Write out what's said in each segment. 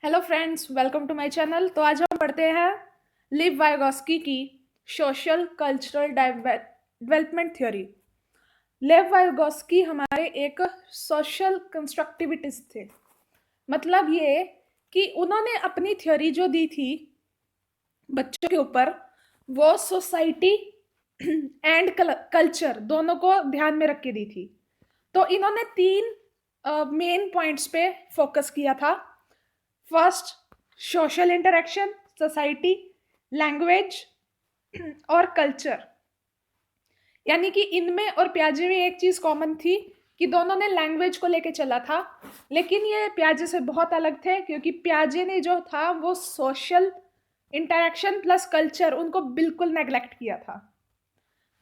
Hello friends, welcome to my channel. तो आज हम पढ़ते हैं लिव वाइगोस्की की social cultural development theory. Lev Vygotsky हमारे एक सोशल कंस्ट्रक्टिविस्ट थे। मतलब ये कि उन्होंने अपनी थ्योरी जो दी थी बच्चों के ऊपर, वो सोसाइटी एंड कल्चर दोनों को ध्यान में रख के दी थी। तो इन्होंने तीन मेन पॉइंट्स पे फोकस किया था। First, social interaction, society, language और कल्चर। यानी कि इनमें और प्याजे में एक चीज कॉमन थी कि दोनों ने लैंग्वेज को लेके चला था, लेकिन ये प्याजे से बहुत अलग थे क्योंकि प्याजे ने जो था वो सोशल इंटरेक्शन प्लस कल्चर उनको बिल्कुल नेग्लेक्ट किया था।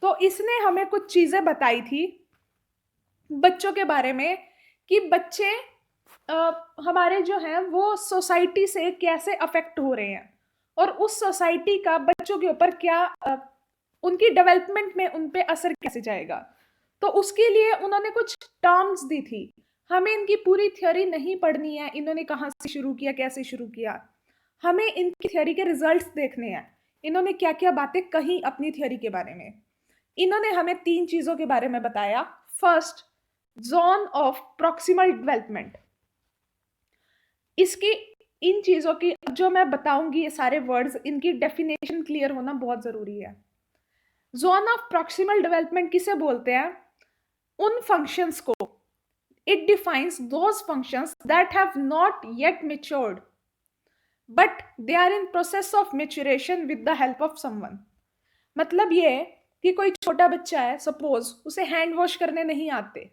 तो इसने हमें कुछ चीजें बताई थी बच्चों के बारे में कि बच्चे हमारे जो हैं वो सोसाइटी से कैसे अफेक्ट हो रहे हैं और उस सोसाइटी का बच्चों के ऊपर क्या उनकी डेवलपमेंट में उन पे असर कैसे जाएगा। तो उसके लिए उन्होंने कुछ टर्म्स दी थी। हमें इनकी पूरी थ्योरी नहीं पढ़नी है, इन्होंने कहाँ से शुरू किया, कैसे शुरू किया। हमें इनकी थ्योरी के रिजल्ट्स देखने हैं, इन्होंने क्या क्या बातें कही अपनी थ्योरी के बारे में। इन्होंने हमें तीन चीजों के बारे में बताया। First, zone of proximal development. इसकी इन चीजों की जो मैं बताऊंगी, ये सारे वर्ड्स, इनकी डेफिनेशन क्लियर होना बहुत जरूरी है। जोन ऑफ प्रॉक्सिमल डेवलपमेंट किसे बोलते हैं? उन फंक्शंस को, it defines those functions that have not yet matured but they are in process of maturation with the help of someone. मतलब ये कि कोई छोटा बच्चा है, सपोज उसे हैंड वॉश करने नहीं आते,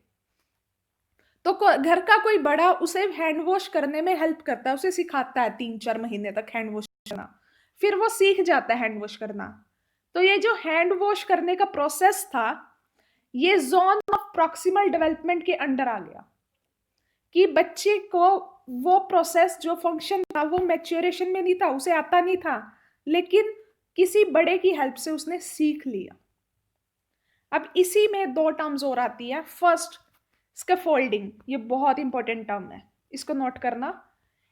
तो घर का कोई बड़ा उसे हैंड वॉश करने में हेल्प करता है, उसे सिखाता है 3-4 महीने तक हैंड वॉश करना, फिर वो सीख जाता है हैंड वॉश करना। तो ये जो हैंड वॉश करने का प्रोसेस था, ये जोन ऑफ प्रॉक्सिमल डेवलपमेंट के अंडर आ गया कि बच्चे को वो प्रोसेस, जो फंक्शन था, वो मैच्योरेशन में नहीं था, उसे आता नहीं था, लेकिन किसी बड़े की हेल्प से उसने सीख लिया। अब इसी में दो टर्म्स और आती है। First, scaffolding. ये बहुत इंपॉर्टेंट टर्म है, इसको नोट करना।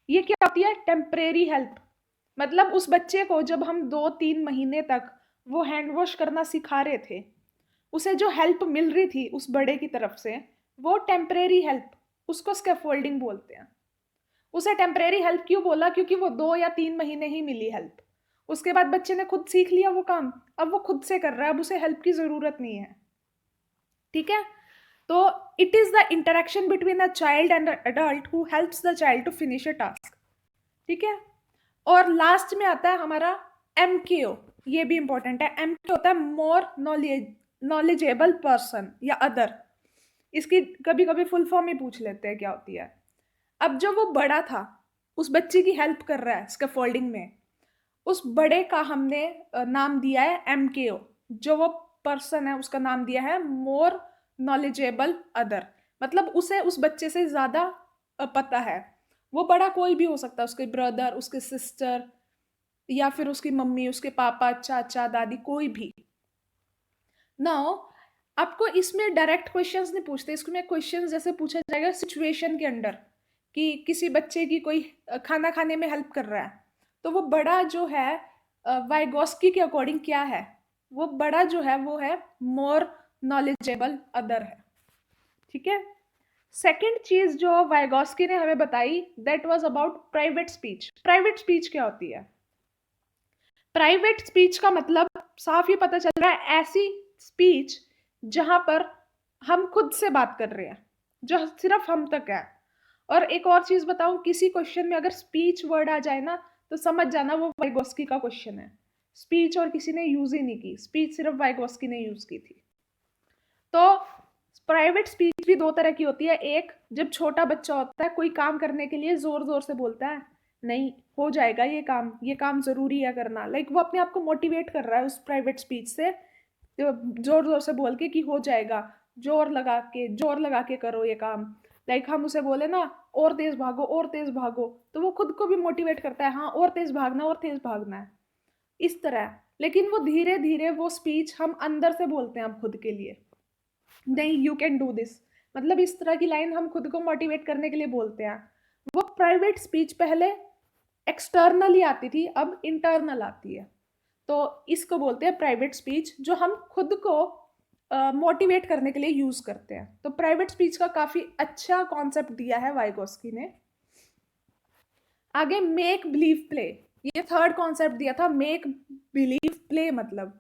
ये क्या होती है? Temporary help. मतलब उस बच्चे को जब हम 2-3 महीने तक वो हैंड वॉश करना सिखा रहे थे, उसे जो हेल्प मिल रही थी उस बड़े की तरफ से, वो टेम्परेरी हेल्प, उसको स्कैफोल्डिंग बोलते हैं। उसे टेम्परेरी हेल्प क्यों बोला? क्योंकि वो 2 या 3 महीने ही मिली हेल्प, उसके बाद बच्चे ने खुद सीख लिया वो काम, अब वो खुद से कर रहा है, अब उसे हेल्प की जरूरत नहीं है। ठीक है? तो it is the interaction between a child and adult who helps the child to finish a task. ठीक है? और लास्ट में आता है हमारा एमकेओ। ये भी इंपॉर्टेंट है। एमकेओ होता है मोर नॉलेजेबल पर्सन या अदर। इसकी कभी कभी फुल फॉर्म ही पूछ लेते हैं क्या होती है। अब जो वो बड़ा था, उस बच्चे की हेल्प कर रहा है स्कैफोल्डिंग में, उस बड़े का हमने नाम दिया है एमकेओ। जो वो पर्सन है उसका नाम दिया है मोर नॉलेजेबल अदर। मतलब उसे उस बच्चे से ज्यादा पता है। वो बड़ा कोई भी हो सकता है, उसके ब्रदर, उसके सिस्टर, या फिर उसकी मम्मी, उसके पापा, चाचा, दादी, कोई भी। नाउ आपको इसमें डायरेक्ट क्वेश्चंस नहीं पूछते, इसमें क्वेश्चंस जैसे पूछा जाएगा सिचुएशन के अंडर, कि किसी बच्चे की कोई खाना खाने में हेल्प कर रहा है, तो वो बड़ा जो है वाइगोस्की के अकॉर्डिंग क्या है? वो बड़ा जो है वो है मोर नॉलेजेबल अदर है। ठीक है? सेकंड चीज जो वाइगोस्की ने हमें बताई, that was about private speech. Private speech क्या होती है? प्राइवेट स्पीच का मतलब साफ ही पता चल रहा है, ऐसी स्पीच जहां पर हम खुद से बात कर रहे हैं, जो सिर्फ हम तक है। और एक और चीज बताऊं, किसी क्वेश्चन में अगर स्पीच वर्ड आ जाए ना, तो समझ जाना वो वाइगोस्की का क्वेश्चन है। स्पीच और किसी ने यूज ही नहीं की, स्पीच सिर्फ वाइगोस्की ने यूज की थी। तो प्राइवेट स्पीच भी दो तरह की होती है। एक, जब छोटा बच्चा होता है, कोई काम करने के लिए जोर जोर से बोलता है, नहीं हो जाएगा ये काम जरूरी है करना, लाइक वो अपने आप को मोटिवेट कर रहा है उस प्राइवेट स्पीच से, जोर जोर से बोल के कि हो जाएगा, जोर लगा के करो ये काम। लाइक हम उसे बोले ना, और तेज भागो और तेज भागो, तो वो खुद को भी मोटिवेट करता है, हाँ और तेज भागना, और तेज भागना है, इस तरह। लेकिन वो धीरे धीरे वो स्पीच हम अंदर से बोलते हैं, हम खुद के लिए, नहीं यू कैन डू दिस। मतलब इस तरह की लाइन हम खुद को मोटिवेट करने के लिए बोलते हैं। वो प्राइवेट स्पीच पहले एक्सटर्नली आती थी, अब इंटरनल आती है। तो इसको बोलते हैं प्राइवेट स्पीच, जो हम खुद को मोटिवेट करने के लिए यूज करते हैं। तो प्राइवेट स्पीच का काफी अच्छा कॉन्सेप्ट दिया है वाइगोस्की ने। आगे मेक बिलीव प्ले, ये थर्ड कॉन्सेप्ट दिया था। मेक बिलीव प्ले मतलब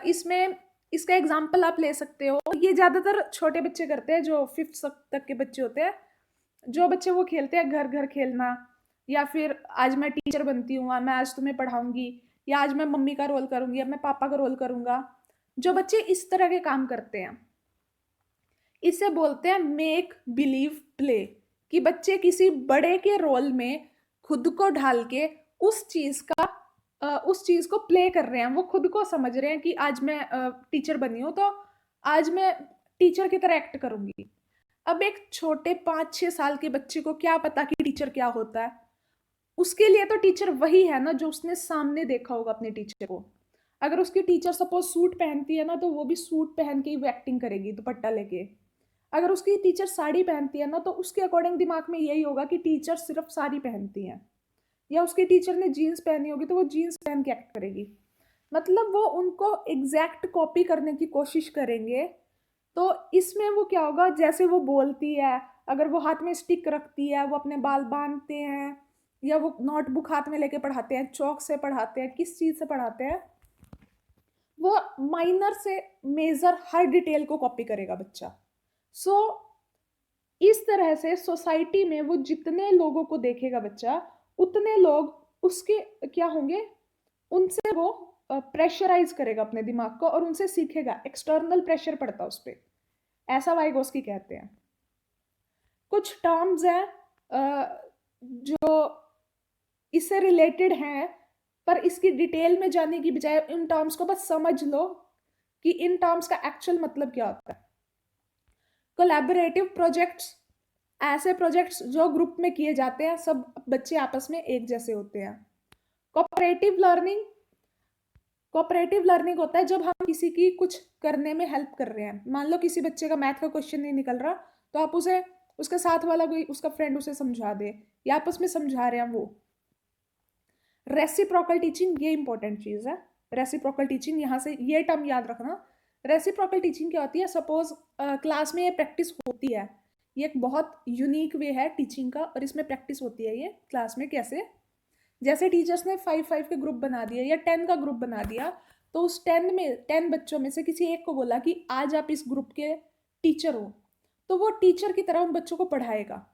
इसमें इसका एग्जाम्पल आप ले सकते हो। ये ज्यादातर छोटे बच्चे करते हैं, जो 5th तक के बच्चे होते हैं। जो बच्चे वो खेलते हैं घर घर खेलना, या फिर आज मैं टीचर बनती हूँ, मैं आज तुम्हें पढ़ाऊंगी, या आज मैं मम्मी का रोल करूंगी, या मैं पापा का रोल करूंगा। जो बच्चे इस तरह के काम करते हैं, इसे बोलते हैं मेक बिलीव प्ले। कि बच्चे किसी बड़े के रोल में खुद को ढाल के उस चीज को प्ले कर रहे हैं। वो खुद को समझ रहे हैं कि आज मैं टीचर बनी हूं, तो आज मैं टीचर की तरह एक्ट करूंगी। अब एक छोटे 5-6 साल के बच्चे को क्या पता कि टीचर क्या होता है। उसके लिए तो टीचर वही है ना जो उसने सामने देखा होगा अपने टीचर को। अगर उसकी टीचर सपोज सूट पहनती है ना, तो वो भी सूट पहन के ही वो एक्टिंग करेगी दुपट्टा लेके। अगर उसकी टीचर साड़ी पहनती है ना, तो उसके अकॉर्डिंग दिमाग में यही होगा कि टीचर सिर्फ साड़ी पहनती है। या उसकी टीचर ने जीन्स पहनी होगी तो वो जीन्स पहन के एक्ट करेगी। मतलब वो उनको एग्जैक्ट कॉपी करने की कोशिश करेंगे। तो इसमें वो क्या होगा, जैसे वो बोलती है, अगर वो हाथ में स्टिक रखती है, वो अपने बाल बांधते हैं, या वो नोटबुक हाथ में लेके पढ़ाते हैं, चौक से पढ़ाते हैं, किस चीज से पढ़ाते हैं, वो माइनर से मेजर हर डिटेल को कॉपी करेगा बच्चा। सो इस तरह से सोसाइटी में वो जितने लोगों को देखेगा बच्चा, उतने लोग उसके क्या होंगे, उनसे वो प्रेशराइज करेगा अपने दिमाग को, और उनसे सीखेगा। एक्सटर्नल प्रेशर पड़ता उस पर, ऐसा वाइगोस्की कहते हैं। कुछ टर्म्स हैं जो इससे रिलेटेड हैं, पर इसकी डिटेल में जाने की बजाय इन टर्म्स को बस समझ लो कि इन टर्म्स का एक्चुअल मतलब क्या होता है। कोलैबोरेटिव प्रोजेक्ट्स, ऐसे प्रोजेक्ट्स जो ग्रुप में किए जाते हैं, सब बच्चे आपस में एक जैसे होते हैं। कोऑपरेटिव लर्निंग, कोऑपरेटिव लर्निंग होता है जब हम किसी की कुछ करने में हेल्प कर रहे हैं। मान लो किसी बच्चे का मैथ का क्वेश्चन नहीं निकल रहा, तो आप उसे, उसके साथ वाला कोई उसका फ्रेंड उसे समझा दे, या आपस में समझा रहे हैं वो। रेसिप्रोकल टीचिंग, ये इंपॉर्टेंट चीज है। रेसिप्रोकल टीचिंग, यहाँ से ये टर्म याद रखना। रेसिप्रोकल टीचिंग क्या होती है, सपोज क्लास में ये प्रैक्टिस होती है। ये एक बहुत यूनिक वे है टीचिंग का, और इसमें प्रैक्टिस होती है ये क्लास में। कैसे, जैसे टीचर्स ने 5-5 के ग्रुप बना दिया या 10 का ग्रुप बना दिया, तो उस 10 बच्चों में से किसी एक को बोला कि आज आप इस ग्रुप के टीचर हो, तो वो टीचर की तरह उन बच्चों को पढ़ाएगा।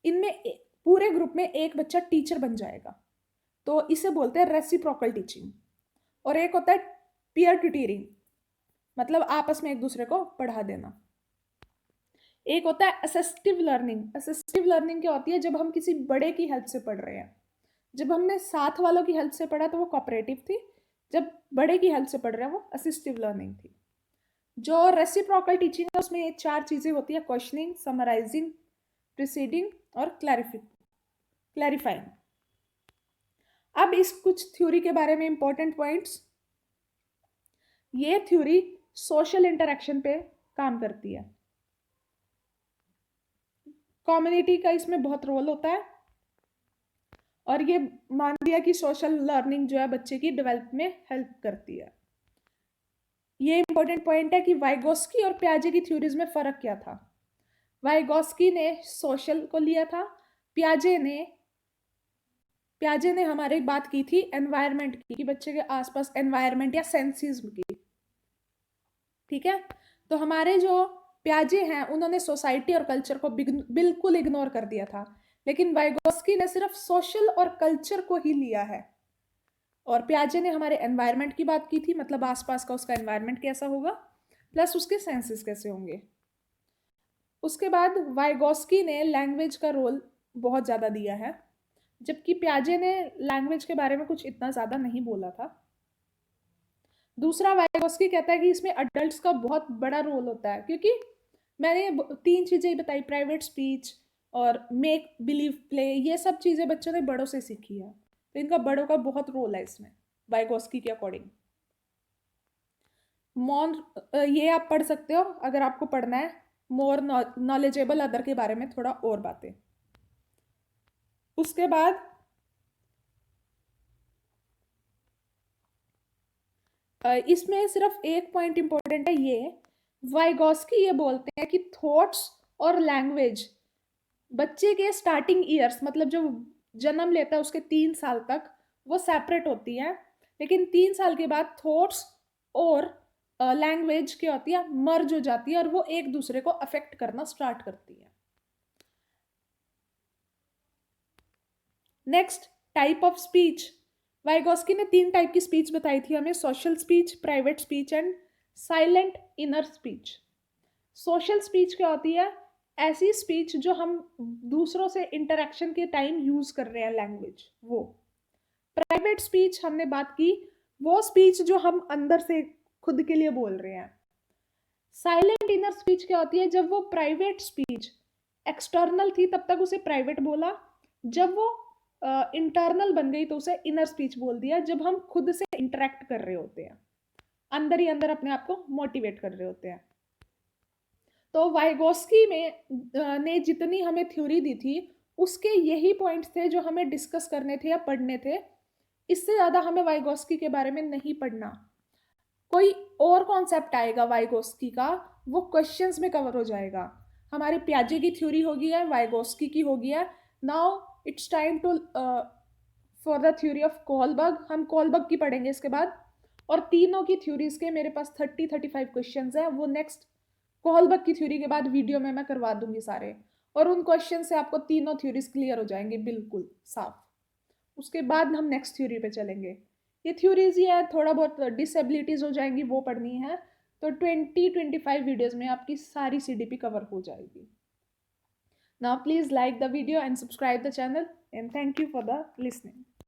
इनमें पूरे ग्रुप में एक बच्चा टीचर बन जाएगा। तो इसे बोलते हैं रेसिप्रोकल टीचिंग। और एक होता है पीयर ट्यूटरिंग, मतलब आपस में एक दूसरे को पढ़ा देना। एक होता है असिस्टिव लर्निंग। असिस्टिव लर्निंग क्या होती है, जब हम किसी बड़े की हेल्प से पढ़ रहे हैं। जब हमने साथ वालों की हेल्प से पढ़ा तो वो कोऑपरेटिव थी, जब बड़े की हेल्प से पढ़ रहे हैं वो असिस्टिव लर्निंग थी। जो रेसिप्रोकल टीचिंग है उसमें ये 4 चीजें होती है: क्वेश्चनिंग, समराइजिंग, प्रिसीडिंग और क्लैरिफाइंग। अब इस कुछ थ्योरी के बारे में इंपॉर्टेंट पॉइंट्स। ये थ्योरी सोशल इंटरेक्शन पे काम करती है। कम्युनिटी का इसमें बहुत रोल होता है, और ये मान लिया कि सोशल लर्निंग जो है बच्चे की डेवलप में हेल्प करती है। ये इंपॉर्टेंट पॉइंट है कि वाइगोस्की और पियाजे की थ्योरीज में फर्क क्या था। वाइगोस्की ने सोशल को लिया था, पियाजे ने हमारी बात की थी एनवायरनमेंट की, कि बच्चे के आसपास एनवायरनमेंट या सेंसिज्म की। ठीक है, तो हमारे जो पियाजे हैं उन्होंने सोसाइटी और कल्चर को बिल्कुल इग्नोर कर दिया था, लेकिन वाइगोस्की ने सिर्फ सोशल और कल्चर को ही लिया है। और पियाजे ने हमारे एनवायरनमेंट की बात की थी, मतलब आसपास का उसका एनवायरनमेंट कैसा होगा, प्लस उसके सेंसेस कैसे होंगे। उसके बाद वाइगोस्की ने लैंग्वेज का रोल बहुत ज़्यादा दिया है, जबकि पियाजे ने लैंग्वेज के बारे में कुछ इतना ज़्यादा नहीं बोला था। दूसरा, वाइगोस्की कहता है कि इसमें अडल्ट्स का बहुत बड़ा रोल होता है, क्योंकि मैंने 3 चीज़ें बताई, प्राइवेट स्पीच और मेक बिलीव प्ले, ये सब चीज़ें बच्चों ने बड़ों से सीखी है, तो इनका बड़ों का बहुत रोल है इसमें वाइगोस्की के अकॉर्डिंग। ये आप पढ़ सकते हो अगर आपको पढ़ना है, मोर नॉलेजेबल अदर के बारे में थोड़ा और बातें। उसके बाद इसमें सिर्फ एक पॉइंट इंपॉर्टेंट है, ये वाइगोस्की ये बोलते हैं कि थॉट्स और लैंग्वेज बच्चे के स्टार्टिंग ईयर्स, मतलब जो जन्म लेता है उसके 3 साल तक, वो सेपरेट होती है, लेकिन 3 साल के बाद थॉट्स और लैंग्वेज क्या होती है, मर्ज हो जाती है और वो एक दूसरे को अफेक्ट करना स्टार्ट करती है। Next, type of speech. Vygotsky ने 3 टाइप की स्पीच बताई थी हमें, social speech, private speech and silent inner speech. Social speech क्या होती है, ऐसी स्पीच जो हम दूसरों से इंटरेक्शन के टाइम यूज कर रहे हैं लैंग्वेज, वो। प्राइवेट स्पीच हमने बात की, वो स्पीच जो हम अंदर से खुद के लिए बोल रहे हैं। साइलेंट इनर स्पीच क्या होती है, जब वो प्राइवेट स्पीच एक्सटर्नल थी तब तक उसे प्राइवेट बोला, जब वो इंटरनल बन गई तो उसे इनर स्पीच बोल दिया, जब हम खुद से इंटरेक्ट कर रहे होते हैं, अंदर ही अंदर अपने आप को मोटिवेट कर रहे होते हैं। तो वाइगोस्की में ने जितनी हमें थ्योरी दी थी उसके यही पॉइंट्स थे जो हमें डिस्कस करने थे या पढ़ने थे। इससे ज़्यादा हमें वाइगोस्की के बारे में नहीं पढ़ना। कोई और कॉन्सेप्ट आएगा वाइगोस्की का, वो क्वेश्चंस में कवर हो जाएगा। हमारी पियाजे की थ्योरी होगी है, वाइगोस्की की होगी है। Now it's time to for the theory of Kohlberg. हम कोलबर्ग की पढ़ेंगे इसके बाद, और तीनों की थ्योरीज के मेरे पास 30-35 क्वेश्चंस हैं, वो नेक्स्ट कोहलबर्ग की थ्योरी के बाद वीडियो में मैं करवा दूंगी सारे, और उन क्वेश्चन से आपको तीनों थ्योरीज क्लियर हो जाएंगे बिल्कुल साफ। उसके बाद हम नेक्स्ट थ्योरी पे चलेंगे। ये थ्योरीज ही है, थोड़ा बहुत डिसेबिलिटीज हो जाएंगी वो पढ़नी है, तो 20-25 वीडियोज में आपकी सारी CDP कवर हो जाएगी। Now please like the video and subscribe the channel, and thank you for the listening.